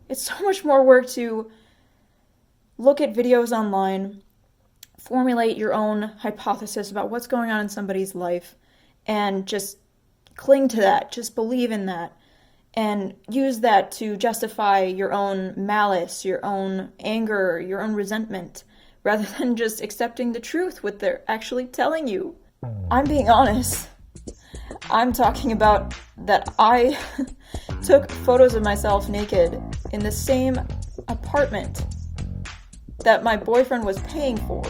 It's so much more work to look at videos online, formulate your own hypothesis about what's going on in somebody's life, and just cling to that, just believe in that, and use that to justify your own malice, your own anger, your own resentment, rather than just accepting the truth, what they're actually telling you. I'm being honest. I'm talking about that I took photos of myself naked in the same apartment that my boyfriend was paying for.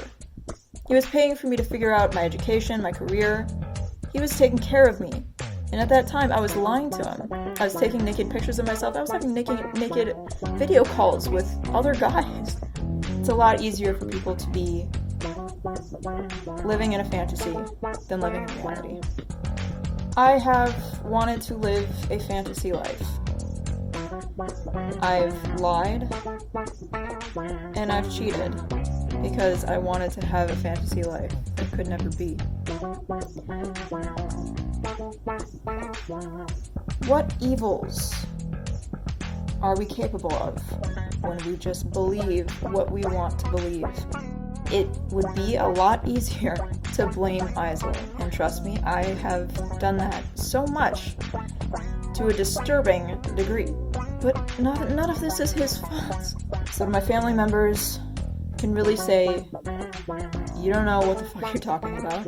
He was paying for me to figure out my education, my career. He was taking care of me. And at that time, I was lying to him. I was taking naked pictures of myself. I was having naked video calls with other guys. It's a lot easier for people to be living in a fantasy than living in reality. I have wanted to live a fantasy life. I've lied and I've cheated because I wanted to have a fantasy life that could never be. What evils are we capable of when we just believe what we want to believe? It would be a lot easier to blame Isla, and trust me, I have done that so much to a disturbing degree. But none of this is his fault. So my family members can really say, you don't know what the fuck you're talking about.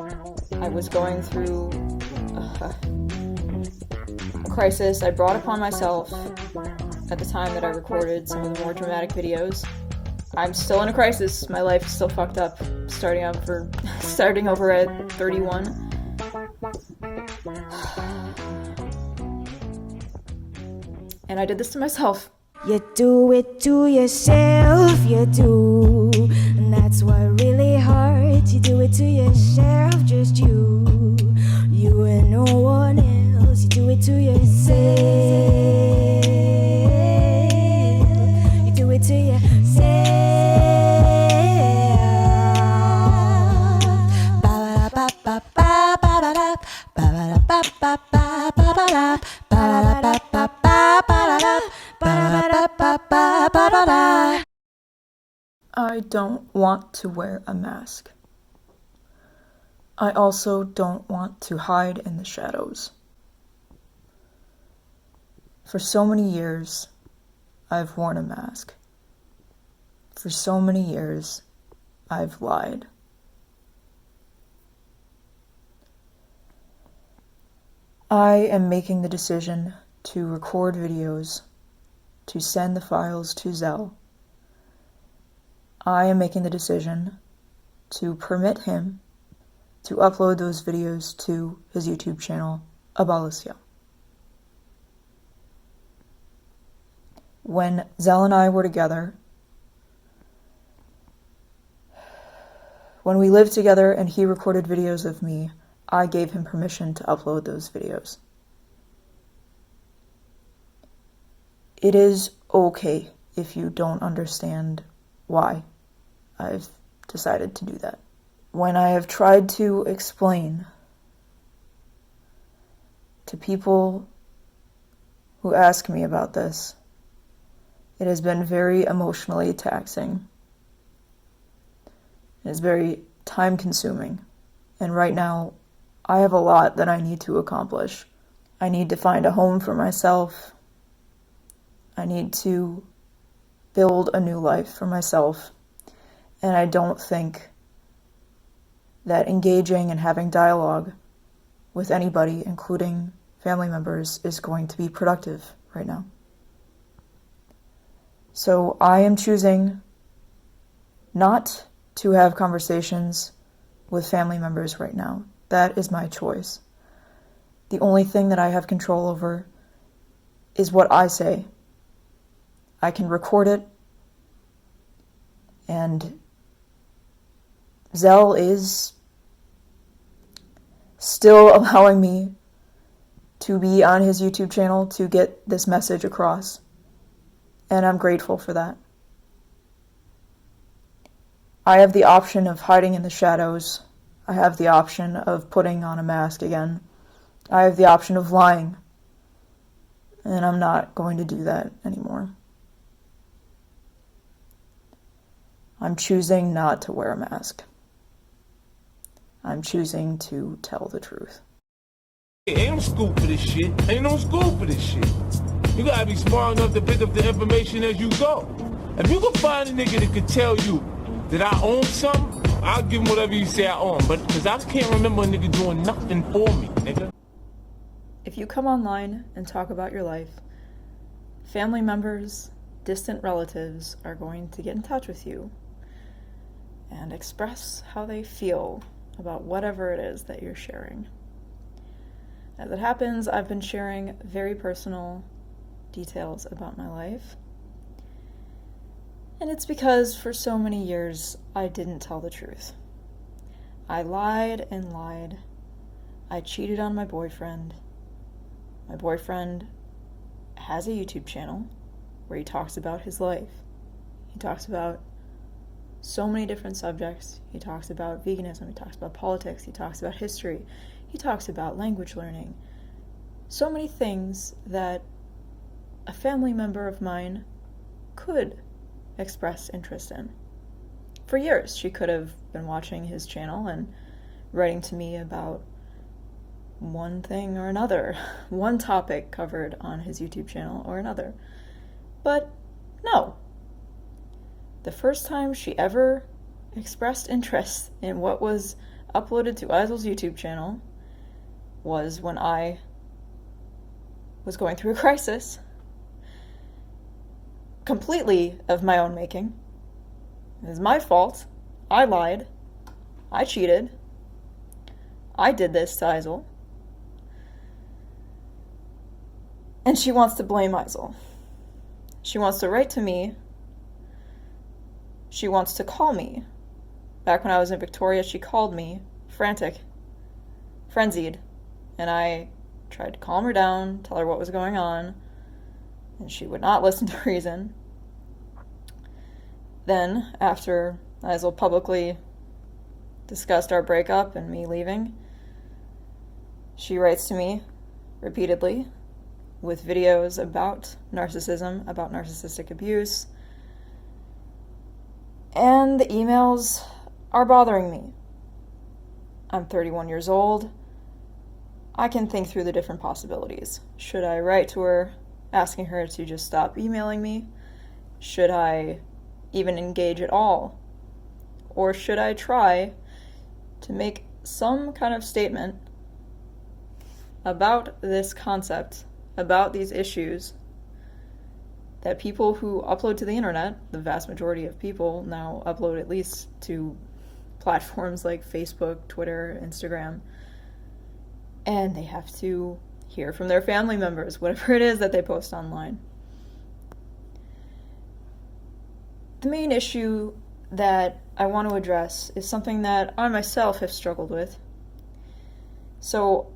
I was going through a crisis I brought upon myself at the time that I recorded some of the more dramatic videos. I'm still in a crisis. My life is still fucked up. Starting over at 31. And I did this to myself. You do it to yourself, you do. And that's what really hurts. You do it to yourself, just you. You and no one else. You do it to yourself. You do it to yourself. I don't want to wear a mask. I also don't want to hide in the shadows. For so many years, I've worn a mask. For so many years, I've lied. I am making the decision to record videos, to send the files to Zell. I am making the decision to permit him to upload those videos to his YouTube channel, à-bas-le-ciel. When Zell and I were together, when we lived together and he recorded videos of me, I gave him permission to upload those videos. It is okay if you don't understand why I've decided to do that. When I have tried to explain to people who ask me about this, it has been very emotionally taxing. It is very time-consuming. And right now, I have a lot that I need to accomplish. I need to find a home for myself. I need to build a new life for myself. And I don't think that engaging and having dialogue with anybody, including family members, is going to be productive right now. So I am choosing not to have conversations with family members right now. That is my choice. The only thing that I have control over is what I say. I can record it, and Zell is still allowing me to be on his YouTube channel to get this message across, and I'm grateful for that. I have the option of hiding in the shadows. I have the option of putting on a mask again. I have the option of lying, and I'm not going to do that anymore. I'm choosing not to wear a mask. I'm choosing to tell the truth. Ain't no school for this shit. Ain't no school for this shit. You gotta be smart enough to pick up the information as you go. If you can find a nigga that can tell you that I own something, I'll give him whatever you say I own. But because I can't remember a nigga doing nothing for me, nigga. If you come online and talk about your life, family members, distant relatives are going to get in touch with you and express how they feel about whatever it is that you're sharing. As it happens, I've been sharing very personal details about my life. And it's because for so many years, I didn't tell the truth. I lied and lied. I cheated on my boyfriend. My boyfriend has a YouTube channel where he talks about his life. He talks about so many different subjects. He talks about veganism. He talks about politics. He talks about history. He talks about language learning. So many things that a family member of mine could express interest in. For years, she could have been watching his channel and writing to me about one thing or another, one topic covered on his YouTube channel or another. But no. The first time she ever expressed interest in what was uploaded to Eisel's YouTube channel was when I was going through a crisis, completely of my own making. It was my fault. I lied. I cheated. I did this to Eisel. And she wants to blame Eisel. She wants to write to me. She wants to call me. Back when I was in Victoria, she called me, frantic, frenzied, and I tried to calm her down, tell her what was going on, and she would not listen to reason. Then, after Eisel publicly discussed our breakup and me leaving, she writes to me repeatedly with videos about narcissism, about narcissistic abuse, and the emails are bothering me. I'm 31 years old. I can think through the different possibilities. Should I write to her asking her to just stop emailing me? Should I even engage at all? Or should I try to make some kind of statement about this concept, about these issues that people who upload to the internet, the vast majority of people now upload at least to platforms like Facebook, Twitter, Instagram, and they have to hear from their family members, whatever it is that they post online. The main issue that I want to address is something that I myself have struggled with. So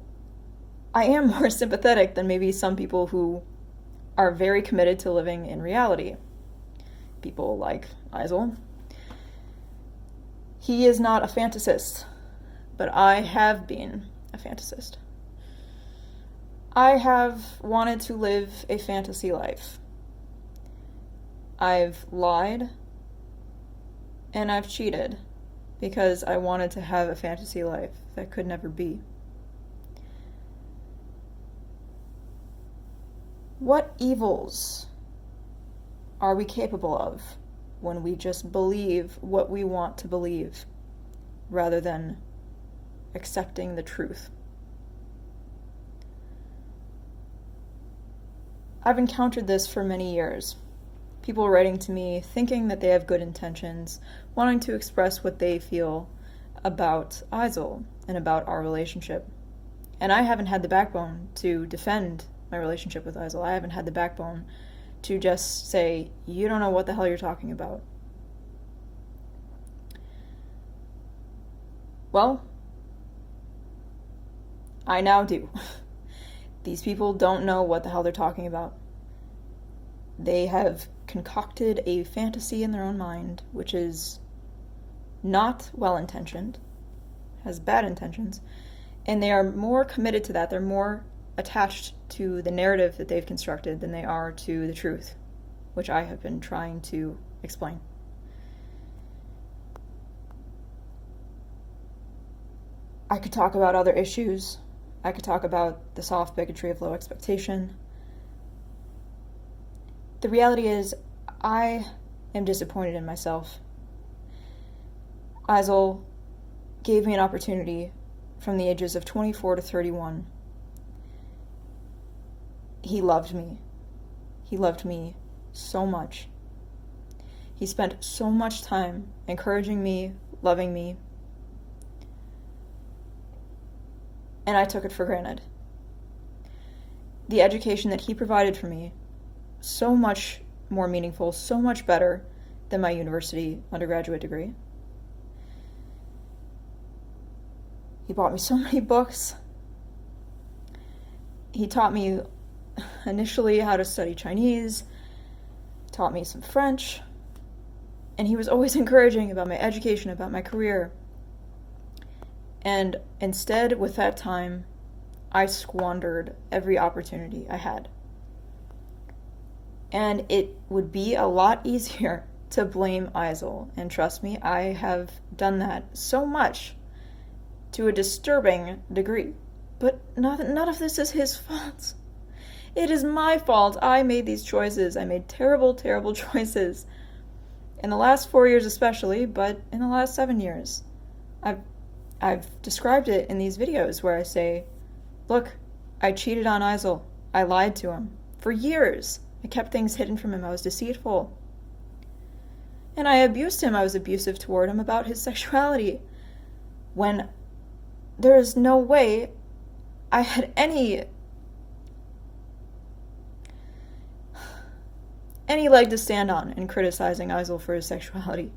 I am more sympathetic than maybe some people who are very committed to living in reality. People like Eisel. He is not a fantasist, but I have been a fantasist. I have wanted to live a fantasy life. I've lied and I've cheated because I wanted to have a fantasy life that could never be. What evils are we capable of when we just believe what we want to believe rather than accepting the truth? I've encountered this for many years. People writing to me thinking that they have good intentions, wanting to express what they feel about Eisel and about our relationship. And I haven't had the backbone to defend my relationship with Eisel. I haven't had the backbone to just say, you don't know what the hell you're talking about. Well, I now do. These people don't know what the hell they're talking about. They have concocted a fantasy in their own mind, which is not well-intentioned, has bad intentions, and they are more committed to that. They're more attached to the narrative that they've constructed than they are to the truth, which I have been trying to explain. I could talk about other issues. I could talk about the soft bigotry of low expectation. The reality is, I am disappointed in myself. Eisel gave me an opportunity from the ages of 24 to 31. He loved me. He loved me so much. He spent so much time encouraging me, loving me, and I took it for granted. The education that he provided for me, so much more meaningful, so much better than my university undergraduate degree. He bought me so many books. He taught me initially how to study Chinese, taught me some French, and he was always encouraging about my education, about my career. And instead, with that time, I squandered every opportunity I had. And it would be a lot easier to blame Eisel. And trust me, I have done that so much to a disturbing degree. But none of this is his fault. It is my fault. I made these choices. I made terrible, terrible choices. In the last 4 years especially, but in the last 7 years. I've described it in these videos where I say, look, I cheated on Eisel. I lied to him. For years, I kept things hidden from him. I was deceitful. And I abused him. I was abusive toward him about his sexuality. When there is no way I had any leg to stand on in criticizing Eisel for his sexuality.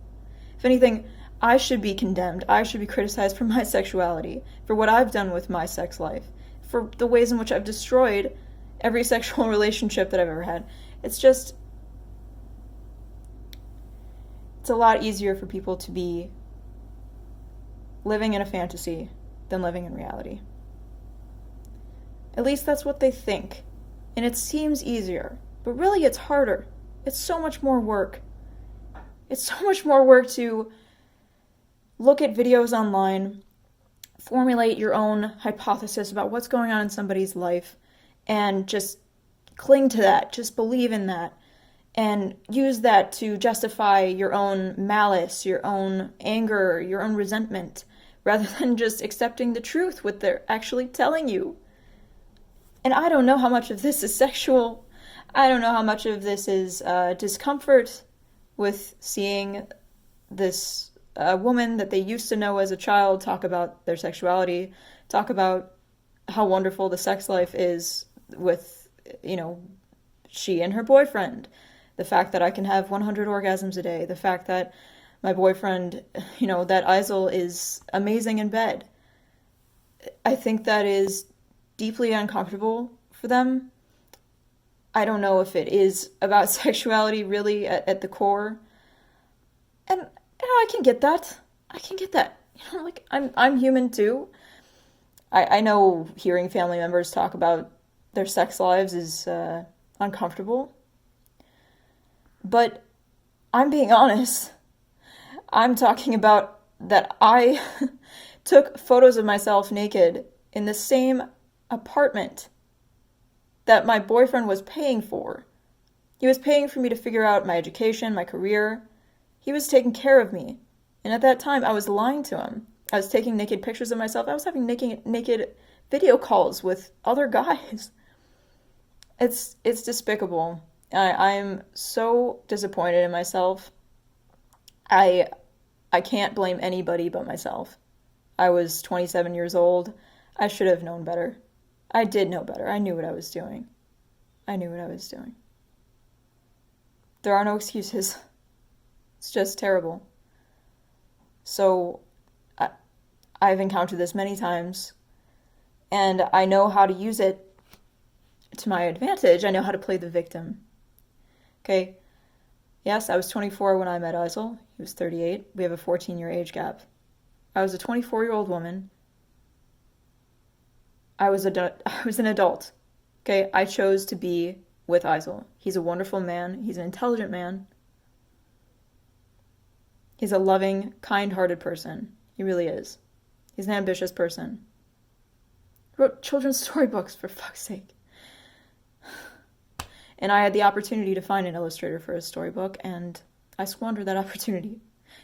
If anything, I should be condemned. I should be criticized for my sexuality, for what I've done with my sex life, for the ways in which I've destroyed every sexual relationship that I've ever had. It's a lot easier for people to be living in a fantasy than living in reality. At least that's what they think. And it seems easier, but really it's harder. It's so much more work. It's so much more work to look at videos online, formulate your own hypothesis about what's going on in somebody's life, and just cling to that, just believe in that, and use that to justify your own malice, your own anger, your own resentment, rather than just accepting the truth, what they're actually telling you. And I don't know how much of this is sexual. I don't know how much of this is discomfort with seeing this woman that they used to know as a child talk about their sexuality, talk about how wonderful the sex life is with, she and her boyfriend. The fact that I can have 100 orgasms a day. The fact that my boyfriend, that Eisel is amazing in bed. I think that is deeply uncomfortable for them. I don't know if it is about sexuality really at the core. And I can get that. I'm human too. I know hearing family members talk about their sex lives is uncomfortable. But I'm being honest. I'm talking about that I took photos of myself naked in the same apartment that my boyfriend was paying for. He was paying for me to figure out my education, my career. He was taking care of me. And at that time, I was lying to him. I was taking naked pictures of myself. I was having naked video calls with other guys. It's despicable. I'm so disappointed in myself. I can't blame anybody but myself. I was 27 years old. I should have known better. I did know better. I knew what I was doing. There are no excuses. It's just terrible. So, I've encountered this many times, and I know how to use it to my advantage. I know how to play the victim. Okay? Yes, I was 24 when I met Eisel. He was 38. We have a 14-year age gap. I was a 24-year-old woman. I was an adult. Okay? I chose to be with Eisel. He's a wonderful man. He's an intelligent man. He's a loving, kind-hearted person. He really is. He's an ambitious person. He wrote children's storybooks, for fuck's sake. And I had the opportunity to find an illustrator for his storybook, and I squandered that opportunity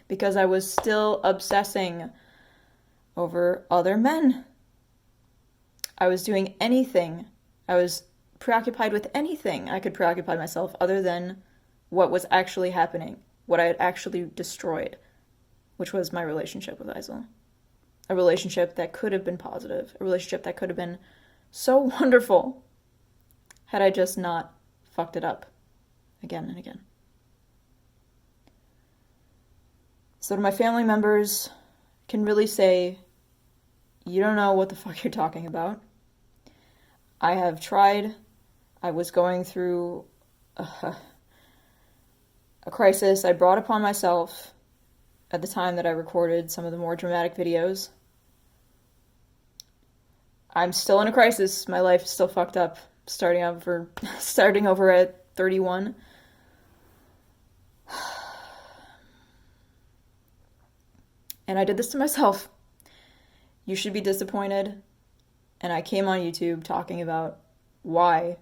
because I was still obsessing over other men. I was doing anything. I was preoccupied with anything I could preoccupy myself other than what was actually happening, what I had actually destroyed, which was my relationship with Isel. A relationship that could have been positive, a relationship that could have been so wonderful had I just not fucked it up again and again. So to my family members, can really say, you don't know what the fuck you're talking about. I have tried. I was going through a crisis I brought upon myself at the time that I recorded some of the more dramatic videos. I'm still in a crisis. My life is still fucked up. Starting over at 31. And I did this to myself. You should be disappointed. And I came on YouTube talking about why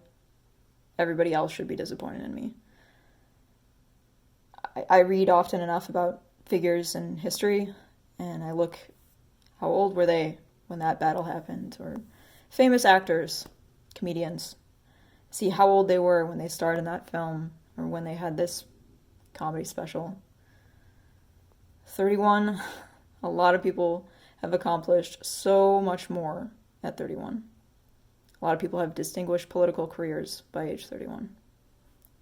everybody else should be disappointed in me. I read often enough about figures in history, and I look, how old were they when that battle happened? Or famous actors, comedians. See how old they were when they starred in that film, or when they had this comedy special. 31, a lot of people have accomplished so much more at 31. A lot of people have distinguished political careers by age 31.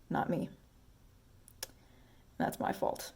Not me. That's my fault.